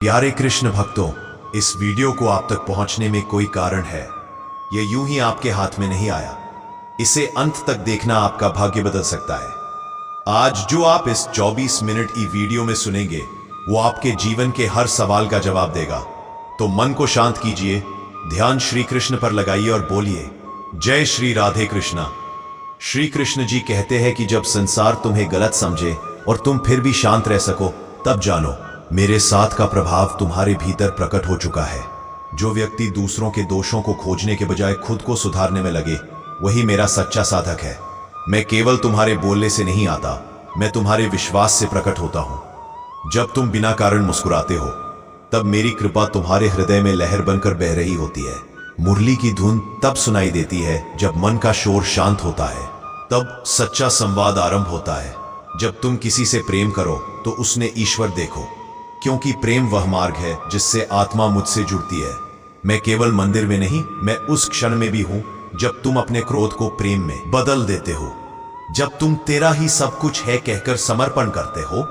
प्यारे कृष्ण भक्तों, इस वीडियो को आप तक पहुंचने में कोई कारण है। यह यूं ही आपके हाथ में नहीं आया। इसे अंत तक देखना आपका भाग्य बदल सकता है। आज जो आप इस 24 मिनट की वीडियो में सुनेंगे वो आपके जीवन के हर सवाल का जवाब देगा। तो मन को शांत कीजिए, ध्यान श्री कृष्ण पर लगाइए और बोलिए जय श्री राधे कृष्णा। श्री कृष्ण जी कहते हैं कि जब संसार तुम्हें गलत समझे और तुम फिर भी शांत रह सको, तब जानो मेरे साथ का प्रभाव तुम्हारे भीतर प्रकट हो चुका है। जो व्यक्ति दूसरों के दोषों को खोजने के बजाय खुद को सुधारने में लगे, वही मेरा सच्चा साधक है। मैं केवल तुम्हारे बोलने से नहीं आता, मैं तुम्हारे विश्वास से प्रकट होता हूं। जब तुम बिना कारण मुस्कुराते हो, तब मेरी कृपा तुम्हारे हृदय में लहर बनकर बह रही होती है। मुरली की धुन तब सुनाई देती है जब मन का शोर शांत होता है। तब सच्चा संवाद आरंभ होता है। जब तुम किसी से प्रेम करो तो उसने ईश्वर देखो, क्योंकि प्रेम वह मार्ग है जिससे आत्मा मुझसे जुड़ती है। मैं केवल मंदिर में नहीं, मैं उस क्षण में भी हूं जब तुम अपने क्रोध को प्रेम में बदल देते हो। जब तुम तेरा ही सब कुछ है कहकर समर्पण करते हो,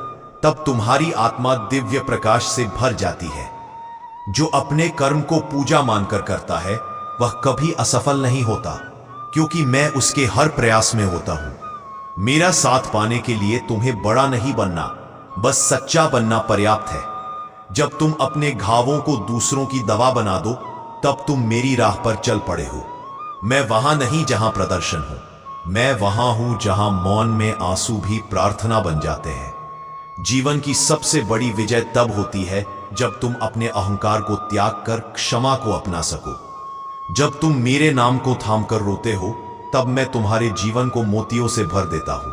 तब तुम्हारी आत्मा दिव्य प्रकाश से भर जाती है। जो अपने कर्म को पूजा मानकर करता है, वह कभी असफल नहीं होता, क्योंकि मैं उसके हर प्रयास में होता हूं। मेरा साथ पाने के लिए तुम्हें बड़ा नहीं बनना, बस सच्चा बनना पर्याप्त है। जब तुम अपने घावों को दूसरों की दवा बना दो, तब तुम मेरी राह पर चल पड़े हो। मैं वहां नहीं जहां प्रदर्शन हो, मैं वहां हूं जहां मौन में आंसू भी प्रार्थना बन जाते हैं। जीवन की सबसे बड़ी विजय तब होती है जब तुम अपने अहंकार को त्याग कर क्षमा को अपना सको। जब तुम मेरे नाम को थामकर रोते हो, तब मैं तुम्हारे जीवन को मोतियों से भर देता हूं।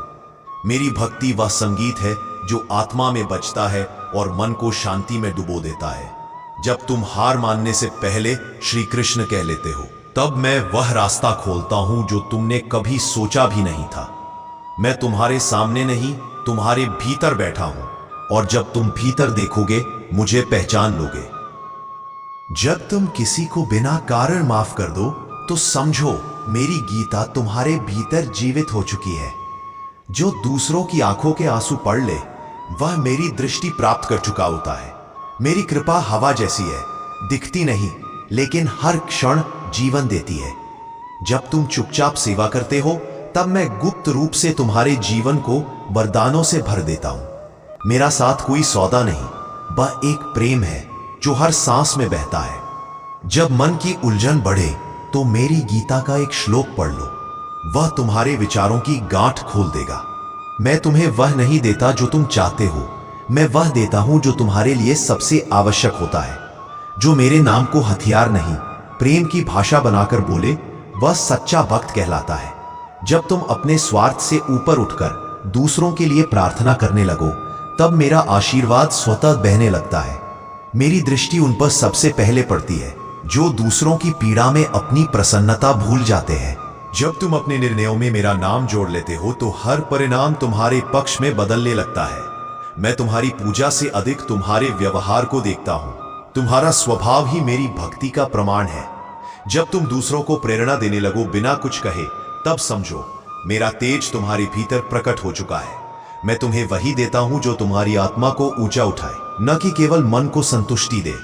मेरी भक्ति वह संगीत है जो आत्मा में बजता है और मन को शांति में डुबो देता है। जब तुम हार मानने से पहले श्री कृष्ण कह लेते हो, तब मैं वह रास्ता खोलता हूं जो तुमने कभी सोचा भी नहीं था। मैं तुम्हारे सामने नहीं, तुम्हारे भीतर बैठा हूं, और जब तुम भीतर देखोगे, मुझे पहचान लोगे। जब तुम किसी को बिना कारण माफ कर दो, तो समझो मेरी गीता तुम्हारे भीतर जीवित हो चुकी है। जो दूसरों की आंखों के आंसू पढ़ ले, वह मेरी दृष्टि प्राप्त कर चुका होता है। मेरी कृपा हवा जैसी है, दिखती नहीं, लेकिन हर क्षण जीवन देती है। जब तुम चुपचाप सेवा करते हो, तब मैं गुप्त रूप से तुम्हारे जीवन को वरदानों से भर देता हूं। मेरा साथ कोई सौदा नहीं, वह एक प्रेम है जो हर सांस में बहता है। जब मन की उलझन बढ़े, तो मेरी गीता का एक श्लोक पढ़ लो, वह तुम्हारे विचारों की गांठ खोल देगा। मैं तुम्हें वह नहीं देता जो तुम चाहते हो, मैं वह देता हूं जो तुम्हारे लिए सबसे आवश्यक होता है। जो मेरे नाम को हथियार नहीं, प्रेम की भाषा बनाकर बोले, वह सच्चा भक्त कहलाता है। जब तुम अपने स्वार्थ से ऊपर उठकर दूसरों के लिए प्रार्थना करने लगो, तब मेरा आशीर्वाद स्वतः बहने लगता है। मेरी दृष्टि उन पर सबसे पहले पड़ती है जो दूसरों की पीड़ा में अपनी प्रसन्नता भूल जाते हैं। जब तुम अपने निर्णयों में मेरा नाम जोड़ लेते हो, तो हर परिणाम तुम्हारे पक्ष में बदलने लगता है। मैं तुम्हारी पूजा से अधिक तुम्हारे व्यवहार को देखता हूं। तुम्हारा स्वभाव ही मेरी भक्ति का प्रमाण है। जब तुम दूसरों को प्रेरणा देने लगो बिना कुछ कहे, तब समझो मेरा तेज तुम्हारे भीतर प्रकट हो चुका है। मैं तुम्हें वही देता हूं जो तुम्हारी आत्मा को ऊंचा उठाए, न कि केवल मन को संतुष्टि दे।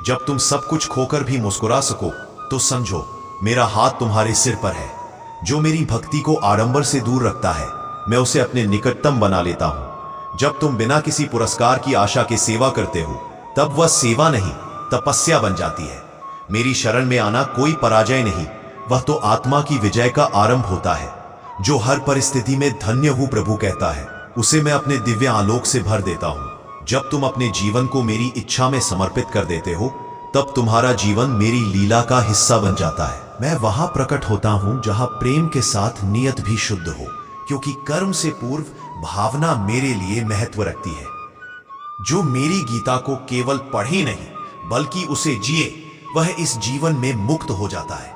जब तुम सब कुछ खोकर भी मुस्कुरा सको, तो समझो मेरा हाथ तुम्हारे सिर पर है। जो मेरी भक्ति को आडंबर से दूर रखता है, मैं उसे अपने निकटतम बना लेता हूं। जब तुम बिना किसी पुरस्कार की आशा के सेवा करते हो, तब वह सेवा नहीं, तपस्या बन जाती है। मेरी शरण में आना कोई पराजय नहीं, वह तो आत्मा की विजय का आरंभ होता है। जो हर परिस्थिति में धन्य हूं प्रभु कहता है, उसे मैं अपने दिव्य आलोक से भर देता हूं। जब तुम अपने जीवन को मेरी इच्छा में समर्पित कर देते हो, तब तुम्हारा जीवन मेरी लीला का हिस्सा बन जाता है। मैं वहां प्रकट होता हूं जहां प्रेम के साथ नियत भी शुद्ध हो, क्योंकि कर्म से पूर्व भावना मेरे लिए महत्व रखती है। जो मेरी गीता को केवल पढ़े नहीं, बल्कि उसे जिए, वह इस जीवन में मुक्त हो जाता है।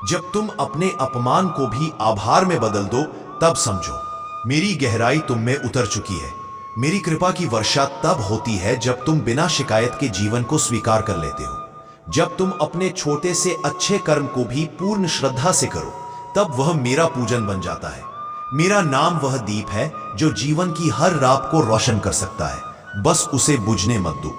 जब तुम अपने अपमान को भी आभार में बदल दो, तब समझो मेरी गहराई तुम में उतर चुकी है। मेरी कृपा की वर्षा तब होती है जब तुम बिना शिकायत के जीवन को स्वीकार कर लेते हो। जब तुम अपने छोटे से अच्छे कर्म को भी पूर्ण श्रद्धा से करो, तब वह मेरा पूजन बन जाता है। मेरा नाम वह दीप है जो जीवन की हर रात को रोशन कर सकता है, बस उसे बुझने मत दो।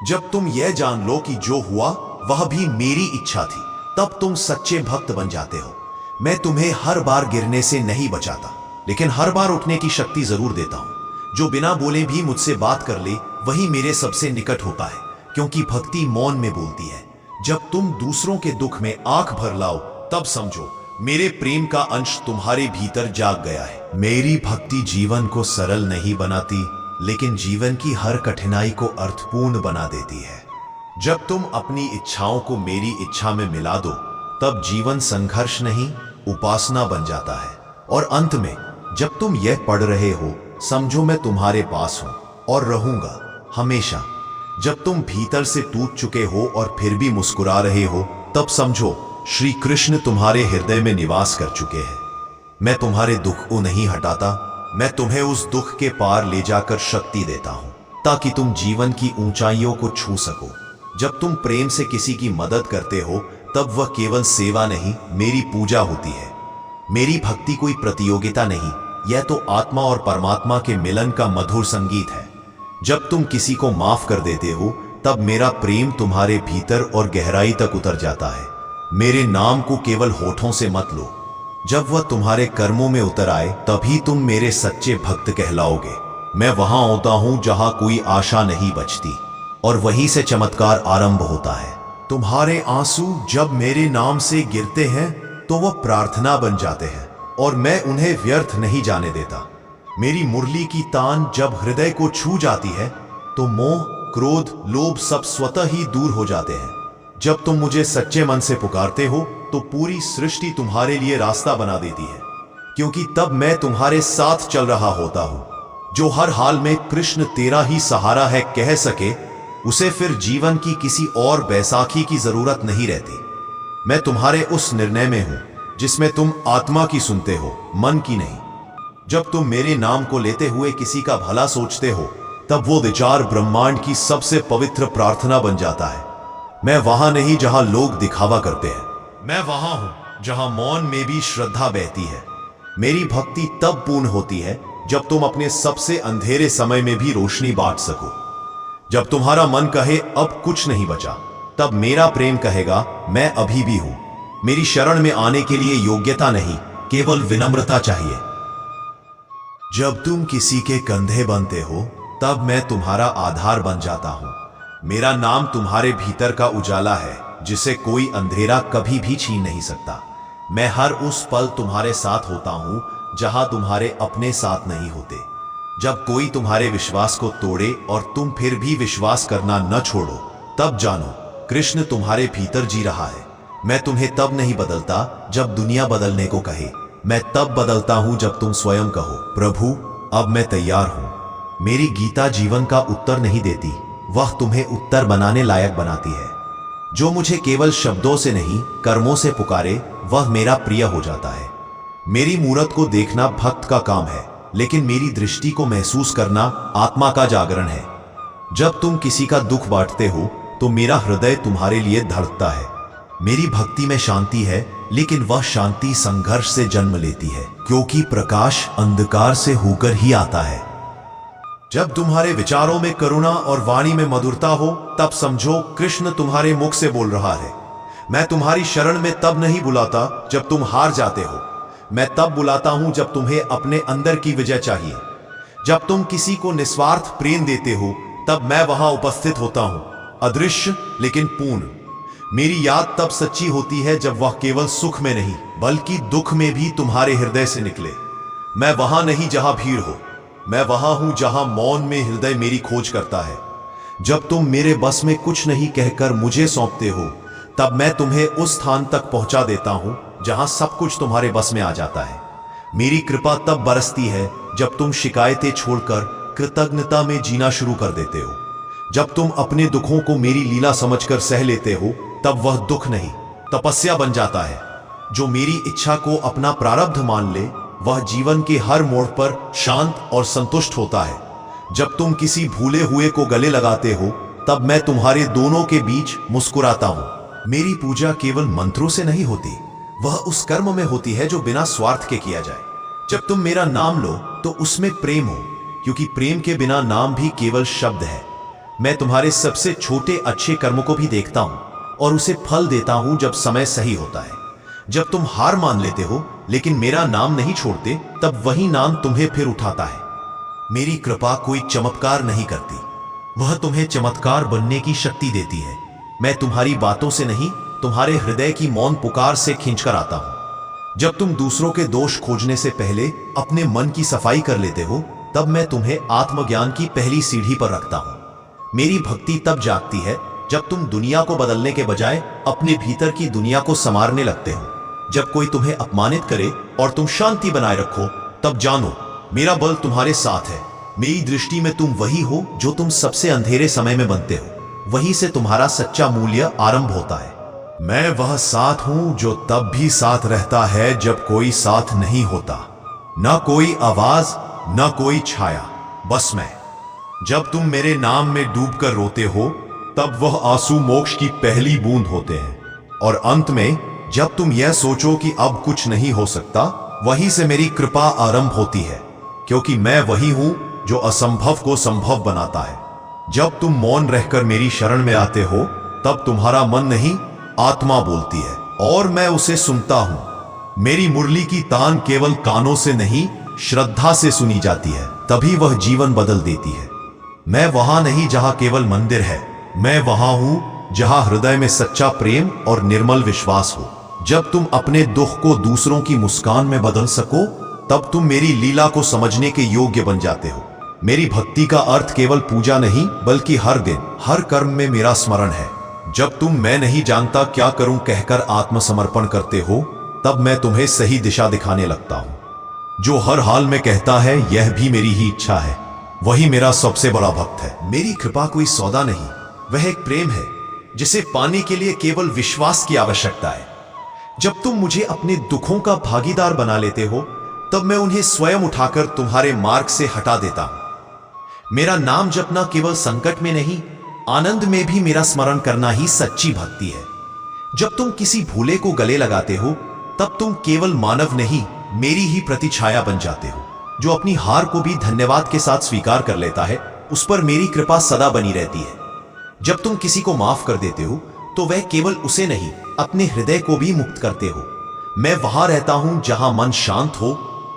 जब तुम यह जान लो कि जो हुआ वह भी मेरी इच्छा थी, तब तुम सच्चे भक्त बन जाते हो। मैं तुम्हें हर बार गिरने से नहीं बचाता, लेकिन हर बार उठने की शक्ति जरूर देता हूं। जो बिना बोले भी मुझसे बात कर ले वही मेरे सबसे निकट होता है, क्योंकि भक्ति मौन में बोलती है। जब तुम दूसरों के दुख में आंख भर लाओ तब समझो मेरे प्रेम का अंश तुम्हारे भीतर जाग गया है। मेरी भक्ति जीवन को सरल नहीं बनाती, लेकिन जीवन की हर कठिनाई को अर्थपूर्ण बना देती है। जब तुम अपनी इच्छाओं को मेरी इच्छा में मिला दो तब जीवन संघर्ष नहीं, उपासना बन जाता है। और अंत में जब तुम यह पढ़ रहे हो, समझो मैं तुम्हारे पास हूं और रहूंगा हमेशा। जब तुम भीतर से टूट चुके हो और फिर भी मुस्कुरा रहे हो, तब समझो श्री कृष्ण तुम्हारे हृदय में निवास कर चुके हैं। मैं तुम्हारे दुख को नहीं हटाता, मैं तुम्हें उस दुख के पार ले जाकर शक्ति देता हूं, ताकि तुम जीवन की ऊंचाइयों को छू सको। जब तुम प्रेम से किसी की मदद करते हो तब वह केवल सेवा नहीं, मेरी पूजा होती है। मेरी भक्ति कोई प्रतियोगिता नहीं, यह तो आत्मा और परमात्मा के मिलन का मधुर संगीत है। जब तुम किसी को माफ कर देते हो तब मेरा प्रेम तुम्हारे भीतर और गहराई तक उतर जाता है। मेरे नाम को केवल होठों से मत लो, जब वह तुम्हारे कर्मों में उतर आए तभी तुम मेरे सच्चे भक्त कहलाओगे। मैं वहां होता हूं जहां कोई आशा नहीं बचती, और वहीं से चमत्कार आरंभ होता है। तुम्हारे आंसू जब मेरे नाम से गिरते हैं तो वह प्रार्थना बन जाते हैं, और मैं उन्हें व्यर्थ नहीं जाने देता। मेरी मुरली की तान जब हृदय को छू जाती है तो मोह, क्रोध, लोभ सब स्वतः ही दूर हो जाते हैं। जब तुम मुझे सच्चे मन से पुकारते हो तो पूरी सृष्टि तुम्हारे लिए रास्ता बना देती है, क्योंकि तब मैं तुम्हारे साथ चल रहा होता हूं। जो हर हाल में कृष्ण तेरा ही सहारा है कह सके, उसे फिर जीवन की किसी और बैसाखी की जरूरत नहीं रहती। मैं तुम्हारे उस निर्णय में हूं जिसमें तुम आत्मा की सुनते हो, मन की नहीं। जब तुम मेरे नाम को लेते हुए किसी का भला सोचते हो तब वो विचार ब्रह्मांड की सबसे पवित्र प्रार्थना बन जाता है। मैं वहां नहीं जहां लोग दिखावा करते हैं, मैं वहां हूं जहां मौन में भी श्रद्धा बहती है। मेरी भक्ति तब पूर्ण होती है जब तुम अपने सबसे अंधेरे समय में भी रोशनी बांट सको। जब तुम्हारा मन कहे अब कुछ नहीं बचा, तब मेरा प्रेम कहेगा मैं अभी भी हूं। मेरी शरण में आने के लिए योग्यता नहीं, केवल विनम्रता चाहिए। जब तुम किसी के कंधे बनते हो तब मैं तुम्हारा आधार बन जाता हूं। मेरा नाम तुम्हारे भीतर का उजाला है जिसे कोई अंधेरा कभी भी छीन नहीं सकता। मैं हर उस पल तुम्हारे साथ होता हूं जहां तुम्हारे अपने साथ नहीं होते। जब कोई तुम्हारे विश्वास को तोड़े और तुम फिर भी विश्वास करना न छोड़ो, तब जानो कृष्ण तुम्हारे भीतर जी रहा है। मैं तुम्हें तब नहीं बदलता जब दुनिया बदलने को कहे, मैं तब बदलता हूं जब तुम स्वयं कहो प्रभु अब मैं तैयार हूं। मेरी गीता जीवन का उत्तर नहीं देती, वह तुम्हें उत्तर बनाने लायक बनाती है। जो मुझे केवल शब्दों से नहीं कर्मों से पुकारे वह मेरा प्रिय हो जाता है। मेरी मूरत को देखना भक्त का काम है, लेकिन मेरी दृष्टि को महसूस करना आत्मा का जागरण है। जब तुम किसी का दुख बांटते हो तो मेरा हृदय तुम्हारे लिए धड़कता है। मेरी भक्ति में शांति है, लेकिन वह शांति संघर्ष से जन्म लेती है, क्योंकि प्रकाश अंधकार से होकर ही आता है। जब तुम्हारे विचारों में करुणा और वाणी में मधुरता हो तब समझो कृष्ण तुम्हारे मुख से बोल रहा है। मैं तुम्हारी शरण में तब नहीं बुलाता जब तुम हार जाते हो, मैं तब बुलाता हूं जब तुम्हें अपने अंदर की विजय चाहिए। जब तुम किसी को निस्वार्थ प्रेम देते हो तब मैं वहां उपस्थित होता हूं, अदृश्य लेकिन पूर्ण। मेरी याद तब सच्ची होती है जब वह केवल सुख में नहीं बल्कि दुख में भी तुम्हारे हृदय से निकले। मैं वहां नहीं जहां भीड़ हो, मैं वहां हूं जहां मौन में हृदय मेरी खोज करता है। जब तुम मेरे बस में कुछ नहीं कहकर मुझे सौंपते हो तब मैं तुम्हें उस स्थान तक पहुंचा देता हूं जहां सब कुछ तुम्हारे बस में आ जाता है। मेरी कृपा तब बरसती है जब तुम शिकायतें छोड़कर कृतज्ञता में जीना शुरू कर देते हो। जब तुम अपने दुखों को मेरी लीला समझकर सह लेते हो तब वह दुख नहीं तपस्या बन जाता है। जो मेरी इच्छा को अपना प्रारब्ध मान ले वह जीवन के हर मोड़ पर शांत और संतुष्ट होता है। जब तुम किसी भूले हुए को गले लगाते हो तब मैं तुम्हारे दोनों के बीच मुस्कुराता हूं। मेरी पूजा केवल मंत्रों से नहीं होती, वह उस कर्म में होती है जो बिना स्वार्थ के किया जाए। जब तुम मेरा नाम लो तो उसमें प्रेम हो, क्योंकि प्रेम के बिना नाम भी केवल शब्द है। मैं तुम्हारे सबसे छोटे अच्छे कर्मों को भी देखता हूं और उसे फल देता हूं जब समय सही होता है। जब तुम हार मान लेते हो लेकिन मेरा नाम नहीं छोड़ते, तब वही नाम तुम्हें फिर उठाता है। मेरी कृपा कोई चमत्कार नहीं करती, वह तुम्हें चमत्कार बनने की शक्ति देती है। मैं तुम्हारी बातों से नहीं, तुम्हारे हृदय की मौन पुकार से खींचकर आता हूं। जब तुम दूसरों के दोष खोजने से पहले अपने मन की सफाई कर लेते हो, तब मैं तुम्हें आत्मज्ञान की पहली सीढ़ी पर रखता हूं। मेरी भक्ति तब जागती है जब तुम दुनिया को बदलने के बजाय अपने भीतर की दुनिया को संवारने लगते हो। जब कोई तुम्हें अपमानित करे और तुम शांति बनाए रखो, तब जानो मेरा बल तुम्हारे साथ है। मेरी दृष्टि में तुम वही हो जो तुम सबसे अंधेरे समय में बनते हो। वहीं से तुम्हारा सच्चा मूल्य आरंभ होता है। मैं वह साथ हूं जो तब भी साथ रहता है जब कोई साथ नहीं होता। न कोई आवाज, न कोई छाया, बस मैं। जब तुम मेरे नाम में डूबकर रोते हो, तब वह आंसू मोक्ष की पहली बूंद होते हैं। और अंत में जब तुम यह सोचो कि अब कुछ नहीं हो सकता, वहीं से मेरी कृपा आरंभ होती है, क्योंकि मैं वही हूं जो असंभव को संभव बनाता है। जब तुम मौन रहकर मेरी शरण में आते हो, तब तुम्हारा मन नहीं, आत्मा बोलती है और मैं उसे सुनता हूं। मेरी मुरली की तान केवल कानों से नहीं, श्रद्धा से सुनी जाती है, तभी वह जीवन बदल देती है। मैं वहां नहीं जहां केवल मंदिर है, मैं वहां हूं जहां हृदय में सच्चा प्रेम और निर्मल विश्वास हो। जब तुम अपने दुख को दूसरों की मुस्कान में बदल सको, तब तुम मेरी लीला को समझने के योग्य बन जाते हो। मेरी भक्ति का अर्थ केवल पूजा नहीं, बल्कि हर दिन, हर कर्म में मेरा स्मरण है। जब तुम मैं नहीं जानता क्या करूं कहकर आत्मसमर्पण करते हो, तब मैं तुम्हें सही दिशा दिखाने लगता हूं। जो हर हाल में कहता है यह भी मेरी ही इच्छा है, वही मेरा सबसे बड़ा भक्त है। मेरी कृपा कोई सौदा नहीं, वह एक प्रेम है जिसे पाने के लिए केवल विश्वास की आवश्यकता है। जब तुम मुझे अपने दुखों का भागीदार बना लेते हो, तब मैं उन्हें स्वयं उठाकर तुम्हारे मार्ग से हटा देता हूं। मेरा नाम जपना केवल संकट में नहीं, आनंद में भी मेरा स्मरण करना ही सच्ची भक्ति है। जब तुम किसी भूले को गले लगाते हो, तब तुम केवल मानव नहीं, मेरी ही प्रतिछाया बन जाते हो। जो अपनी हार को भी धन्यवाद के साथ स्वीकार कर लेता है, उस पर मेरी कृपा सदा बनी रहती है। जब तुम किसी को माफ कर देते हो, तो वह केवल उसे नहीं, अपने हृदय को भी मुक्त करते हो। मैं वहां रहता हूं जहां मन शांत हो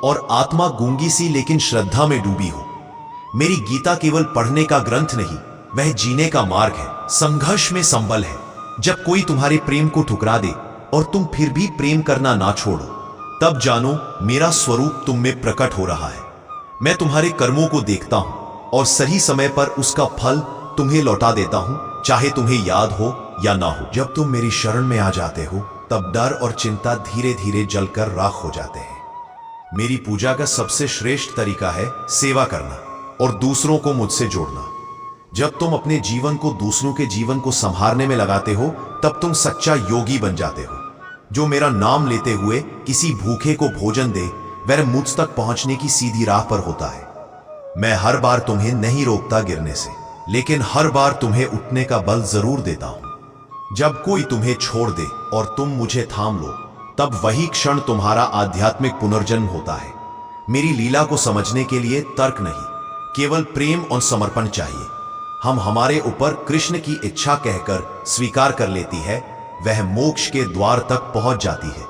और आत्मा गूंगी सी लेकिन श्रद्धा में डूबी हो। मेरी गीता केवल पढ़ने का ग्रंथ नहीं, वह जीने का मार्ग है, संघर्ष में संबल है। जब कोई तुम्हारे प्रेम को ठुकरा दे और तुम फिर भी प्रेम करना ना छोड़ो, तब जानो मेरा स्वरूप तुम में प्रकट हो रहा है। मैं तुम्हारे कर्मों को देखता हूं और सही समय पर उसका फल तुम्हें लौटा देता हूं, चाहे तुम्हें याद हो या ना हो। जब तुम मेरी शरण में आ जाते हो, तब डर और चिंता धीरे धीरे जलकर राख हो जाते हैं। मेरी पूजा का सबसे श्रेष्ठ तरीका है सेवा करना और दूसरों को मुझसे जोड़ना। जब तुम अपने जीवन को दूसरों के जीवन को संभालने में लगाते हो, तब तुम सच्चा योगी बन जाते हो। जो मेरा नाम लेते हुए किसी भूखे को भोजन दे, वह मुझ तक पहुंचने की सीधी राह पर होता है। मैं हर बार तुम्हें नहीं रोकता गिरने से, लेकिन हर बार तुम्हें उठने का बल जरूर देता हूं। जब कोई तुम्हें छोड़ दे और तुम मुझे थाम लो, तब वही क्षण तुम्हारा आध्यात्मिक पुनर्जन्म होता है। मेरी लीला को समझने के लिए तर्क नहीं, केवल प्रेम और समर्पण चाहिए। हम हमारे ऊपर कृष्ण की इच्छा कहकर स्वीकार कर लेती है, वह मोक्ष के द्वार तक पहुंच जाती है।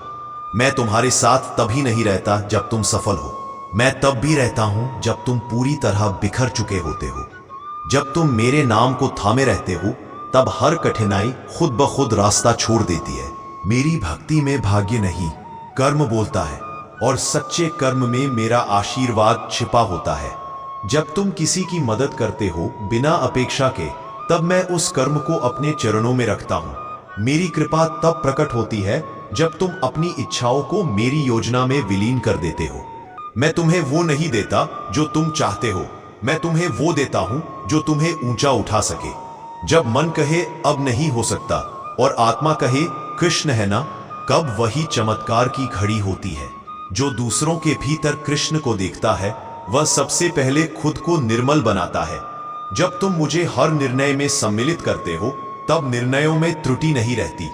मैं तुम्हारे साथ तभी नहीं रहता जब तुम सफल हो, मैं तब भी रहता हूं जब तुम पूरी तरह बिखर चुके होते हो। जब तुम मेरे नाम को थामे रहते हो, तब हर कठिनाई खुद ब खुद रास्ता छोड़ देती है। मेरी भक्ति में भाग्य नहीं, कर्म बोलता है, और सच्चे कर्म में मेरा आशीर्वाद छिपा होता है। जब तुम किसी की मदद करते हो बिना अपेक्षा के, तब मैं उस कर्म को अपने चरणों में रखता हूं। मेरी कृपा तब प्रकट होती है जब तुम अपनी इच्छाओं को मेरी योजना में विलीन कर देते हो। मैं तुम्हें वो नहीं देता जो तुम चाहते हो, मैं तुम्हें वो देता हूं जो तुम्हें ऊंचा उठा सके। जब मन कहे अब नहीं हो सकता और आत्मा कहे कृष्ण है ना, कब वही चमत्कार की घड़ी होती है। जो दूसरों के भीतर कृष्ण को देखता है, वह सबसे पहले खुद को निर्मल बनाता है। जब तुम मुझे हर निर्णय में सम्मिलित करते हो, तब निर्णयों में त्रुटि नहीं रहती।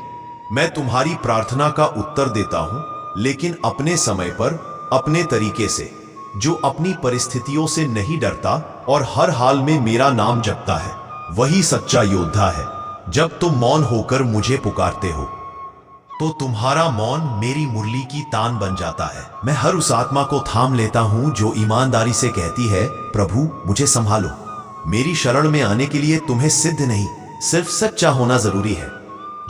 मैं तुम्हारी प्रार्थना का उत्तर देता हूं, लेकिन अपने समय पर, अपने तरीके से। जो अपनी परिस्थितियों से नहीं डरता और हर हाल में मेरा नाम जपता है, वही सच्चा योद्धा है। जब तुम मौन होकर मुझे पुकारते हो तो तुम्हारा मौन मेरी मुरली की तान बन जाता है। मैं हर उस आत्मा को थाम लेता हूं जो ईमानदारी से कहती है, प्रभु मुझे संभालो। मेरी शरण में आने के लिए तुम्हें सिद्ध नहीं, सिर्फ सच्चा होना जरूरी है।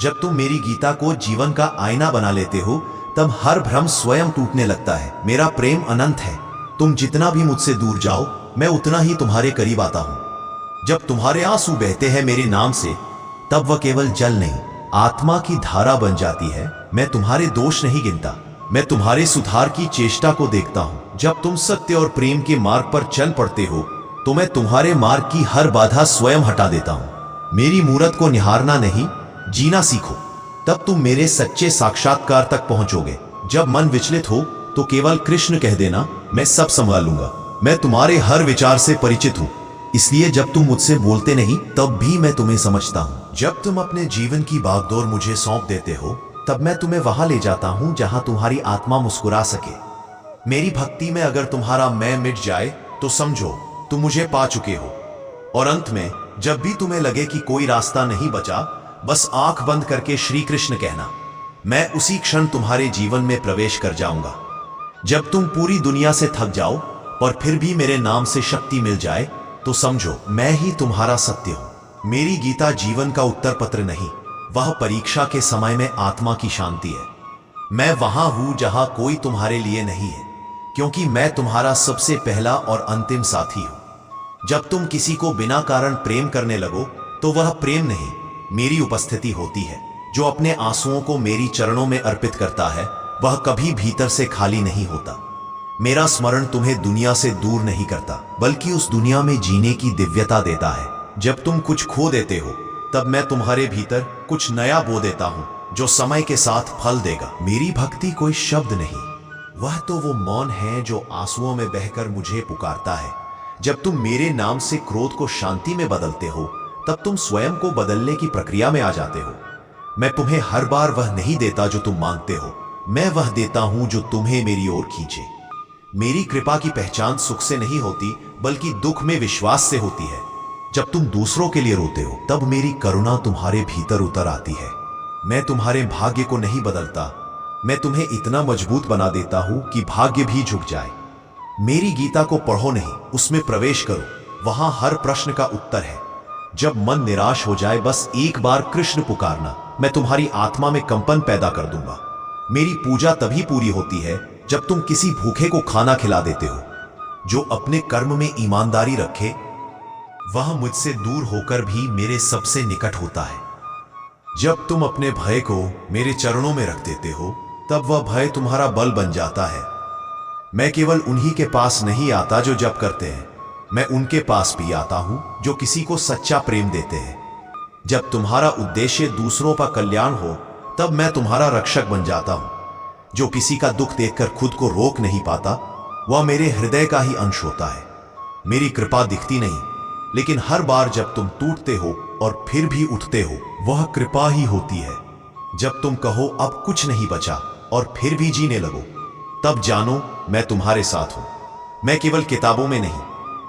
जब तुम मेरी गीता को जीवन का आईना बना लेते हो तब हर भ्रम स्वयं टूटने लगता है। मेरा प्रेम अनंत है। तुम जितना भी मुझसे दूर जाओ मैं उतना ही तुम्हारे करीब आता हूं। जब तुम्हारे आंसू बहते हैं मेरे नाम से तब वह केवल जल नहीं, आत्मा की धारा बन जाती है। मैं तुम्हारे दोष नहीं गिनता, मैं तुम्हारे सुधार की चेष्टा को देखता हूं। जब तुम सत्य और प्रेम के मार्ग पर चल पड़ते हो तो मैं तुम्हारे मार्ग की हर बाधा स्वयं हटा देता हूं। मेरी मूरत को निहारना नहीं, जीना सीखो, तब तुम मेरे सच्चे साक्षात्कार तक पहुंचोगे। जब मन विचलित हो तो केवल कृष्ण कह देना, मैं सब संभाल लूंगा। मैं तुम्हारे हर विचार से परिचित हूं, इसलिए जब तुम मुझसे बोलते नहीं तब भी मैं तुम्हें समझता हूं। जब तुम अपने जीवन की बागडोर मुझे सौंप देते हो तब मैं तुम्हें वहां ले जाता हूं जहां तुम्हारी आत्मा मुस्कुरा सके। मेरी भक्ति में अगर तुम्हारा मैं मिट जाए तो समझो तुम मुझे पा चुके हो। और अंत में जब भी तुम्हें लगे कि कोई रास्ता नहीं बचा, बस आंख बंद करके श्री कृष्ण कहना, मैं उसी क्षण तुम्हारे जीवन में प्रवेश कर जाऊंगा। जब तुम पूरी दुनिया से थक जाओ और फिर भी मेरे नाम से शक्ति मिल जाए तो समझो मैं ही तुम्हारा सत्य हूं। मेरी गीता जीवन का उत्तर पत्र नहीं, वह परीक्षा के समय में आत्मा की शांति है। मैं वहां हूं जहां कोई तुम्हारे लिए नहीं है, क्योंकि मैं तुम्हारा सबसे पहला और अंतिम साथी हूं। जब तुम किसी को बिना कारण प्रेम करने लगो तो वह प्रेम नहीं, मेरी उपस्थिति होती है। जो अपने आंसुओं को मेरी चरणों में अर्पित करता है वह कभी भीतर से खाली नहीं होता। मेरा स्मरण तुम्हें दुनिया से दूर नहीं करता, बल्कि उस दुनिया में जीने की दिव्यता देता है। जब तुम कुछ खो देते हो तब मैं तुम्हारे भीतर कुछ नया बो देता हूं जो समय के साथ फल देगा। मेरी भक्ति कोई शब्द नहीं, वह तो वो मौन है जो आंसुओं में बहकर मुझे पुकारता है। जब तुम मेरे नाम से क्रोध को शांति में बदलते हो तब तुम स्वयं को बदलने की प्रक्रिया में आ जाते हो। मैं तुम्हें हर बार वह नहीं देता जो तुम मांगते हो, मैं वह देता हूं जो तुम्हें मेरी ओर खींचे। मेरी कृपा की पहचान सुख से नहीं होती बल्कि दुख में विश्वास से होती है। जब तुम दूसरों के लिए रोते हो तब मेरी करुणा तुम्हारे भीतर उतर आती है। मैं तुम्हारे भाग्य को नहीं बदलता, मैं तुम्हें इतना मजबूत बना देता हूं कि भाग्य भी झुक जाए। मेरी गीता को पढ़ो नहीं, उसमें प्रवेश करो, वहां हर प्रश्न का उत्तर है। जब मन निराश हो जाए बस एक बार कृष्ण पुकारना, मैं तुम्हारी आत्मा में कंपन पैदा कर दूंगा। मेरी पूजा तभी पूरी होती है जब तुम किसी भूखे को खाना खिला देते हो। जो अपने कर्म में ईमानदारी रखे वह मुझसे दूर होकर भी मेरे सबसे निकट होता है। जब तुम अपने भय को मेरे चरणों में रख देते हो तब वह भय तुम्हारा बल बन जाता है। मैं केवल उन्हीं के पास नहीं आता जो जप करते हैं, मैं उनके पास भी आता हूं जो किसी को सच्चा प्रेम देते हैं। जब तुम्हारा उद्देश्य दूसरों का कल्याण हो तब मैं तुम्हारा रक्षक बन जाता हूं। जो किसी का दुख देखकर खुद को रोक नहीं पाता वह मेरे हृदय का ही अंश होता है। मेरी कृपा दिखती नहीं, लेकिन हर बार जब तुम टूटते हो और फिर भी उठते हो वह कृपा ही होती है। जब तुम कहो अब कुछ नहीं बचा और फिर भी जीने लगो, तब जानो मैं तुम्हारे साथ हूं। मैं केवल किताबों में नहीं,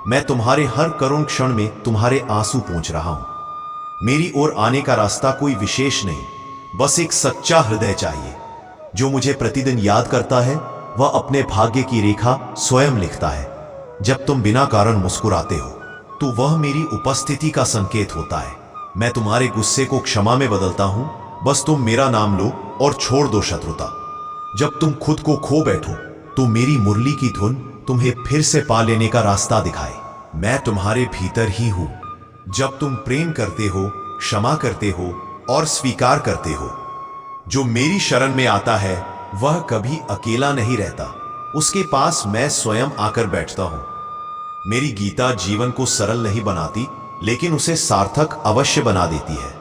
मैं तुम्हारे हर करुण क्षण में तुम्हारे आंसू पोंछ रहा हूं। मेरी ओर आने का रास्ता कोई विशेष नहीं, बस एक सच्चा हृदय चाहिए। जो मुझे प्रतिदिन याद करता है वह अपने भाग्य की रेखा स्वयं लिखता है। जब तुम बिना कारण मुस्कुराते हो तो वह मेरी उपस्थिति का संकेत होता है। मैं तुम्हारे गुस्से को क्षमा में बदलता हूं, बस तुम मेरा नाम लो और छोड़ दो शत्रुता। जब तुम खुद को खो बैठो तो मेरी मुरली की धुन तुम्हें फिर से पा लेने का रास्ता दिखाए। मैं तुम्हारे भीतर ही हूं। जब तुम प्रेम करते हो, क्षमा करते हो और स्वीकार करते हो, जो मेरी शरण में आता है वह कभी अकेला नहीं रहता, उसके पास मैं स्वयं आकर बैठता हूं। मेरी गीता जीवन को सरल नहीं बनाती, लेकिन उसे सार्थक अवश्य बना देती है।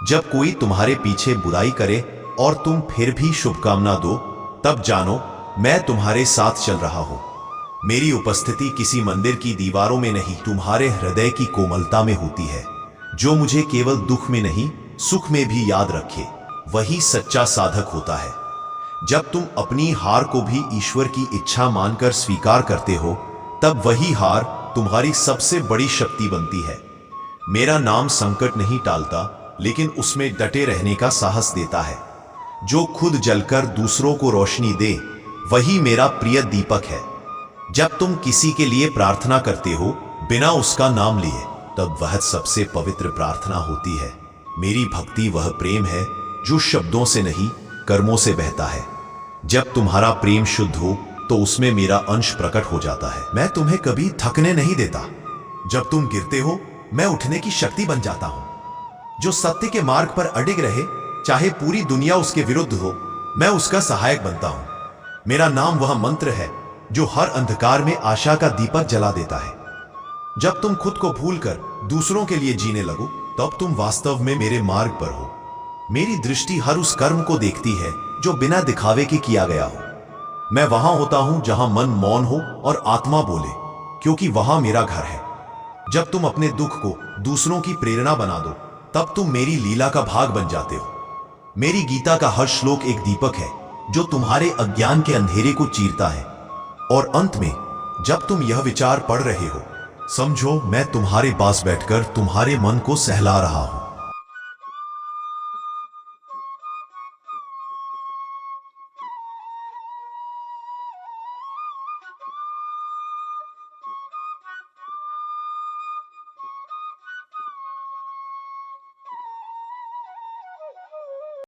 जब कोई तुम्हारे पीछे बुराई करे और तुम फिर भी शुभकामना दो, तब जानो मैं तुम्हारे साथ चल रहा हूं। मेरी उपस्थिति किसी मंदिर की दीवारों में नहीं, तुम्हारे हृदय की कोमलता में होती है। जो मुझे केवल दुख में नहीं सुख में भी याद रखे वही सच्चा साधक होता है। जब तुम अपनी हार को भी ईश्वर की इच्छा मानकर स्वीकार करते हो, तब वही हार तुम्हारी सबसे बड़ी शक्ति बनती है। मेरा नाम संकट नहीं टालता, लेकिन उसमें डटे रहने का साहस देता है। जो खुद जलकर दूसरों को रोशनी दे, वही मेरा प्रिय दीपक है। जब तुम किसी के लिए प्रार्थना करते हो बिना उसका नाम लिए, तब वह सबसे पवित्र प्रार्थना होती है। मेरी भक्ति वह प्रेम है जो शब्दों से नहीं, कर्मों से बहता है। जब तुम्हारा प्रेम शुद्ध हो तो उसमें मेरा अंश प्रकट हो जाता है। मैं तुम्हें कभी थकने नहीं देता। जब तुम गिरते हो, मैं उठने की शक्ति बन जाता हूं। जो सत्य के मार्ग पर अडिग रहे, चाहे पूरी दुनिया उसके विरुद्ध हो, मैं उसका सहायक बनता हूं। मेरा नाम वह मंत्र है जो हर अंधकार में आशा का दीपक जला देता है। जब तुम खुद को भूलकर दूसरों के लिए जीने लगो, तब तुम वास्तव में मेरे मार्ग पर हो। मेरी दृष्टि हर उस कर्म को देखती है जो बिना दिखावे के किया गया हो। मैं वहां होता हूं जहां मन मौन हो और आत्मा बोले, क्योंकि वहां मेरा घर है। जब तुम अपने दुख को दूसरों की प्रेरणा बना दो, तब तुम मेरी लीला का भाग बन जाते हो। मेरी गीता का हर श्लोक एक दीपक है जो तुम्हारे अज्ञान के अंधेरे को चीरता है। और अंत में, जब तुम यह विचार पढ़ रहे हो, समझो मैं तुम्हारे पास बैठकर तुम्हारे मन को सहला रहा हूं।